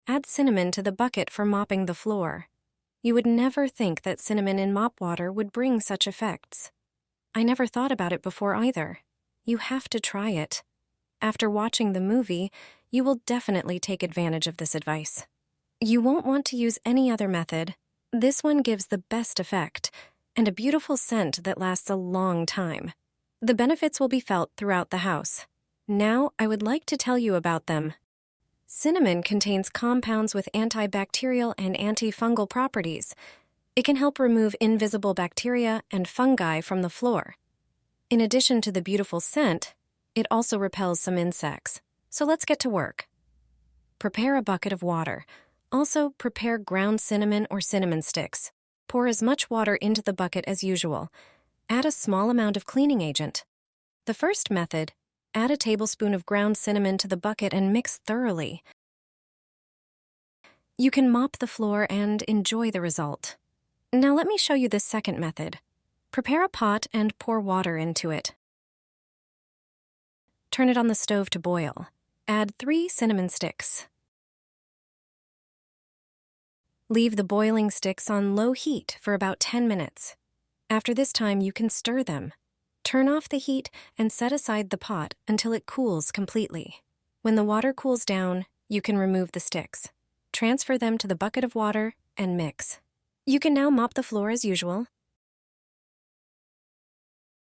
add cinnamon to the bucket for mopping the floor. You would never think that cinnamon in mop water would bring such effects. I never thought about it before either. You have to try it. After watching the movie, you will definitely take advantage of this advice. You won't want to use any other method. This one gives the best effect and a beautiful scent that lasts a long time. The benefits will be felt throughout the house. Now, I would like to tell you about them. Cinnamon contains compounds with antibacterial and antifungal properties. It can help remove invisible bacteria and fungi from the floor. In addition to the beautiful scent, it also repels some insects. So let's get to work. Prepare a bucket of water. Also, prepare ground cinnamon or cinnamon sticks. Pour as much water into the bucket as usual. Add a small amount of cleaning agent. The first method, add a tablespoon of ground cinnamon to the bucket and mix thoroughly. You can mop the floor and enjoy the result. Now let me show you the second method. Prepare a pot and pour water into it. Turn it on the stove to boil. Add 3 cinnamon sticks. Leave the boiling sticks on low heat for about 10 minutes. After this time, you can stir them. Turn off the heat and set aside the pot until it cools completely. When the water cools down, you can remove the sticks. Transfer them to the bucket of water and mix. You can now mop the floor as usual.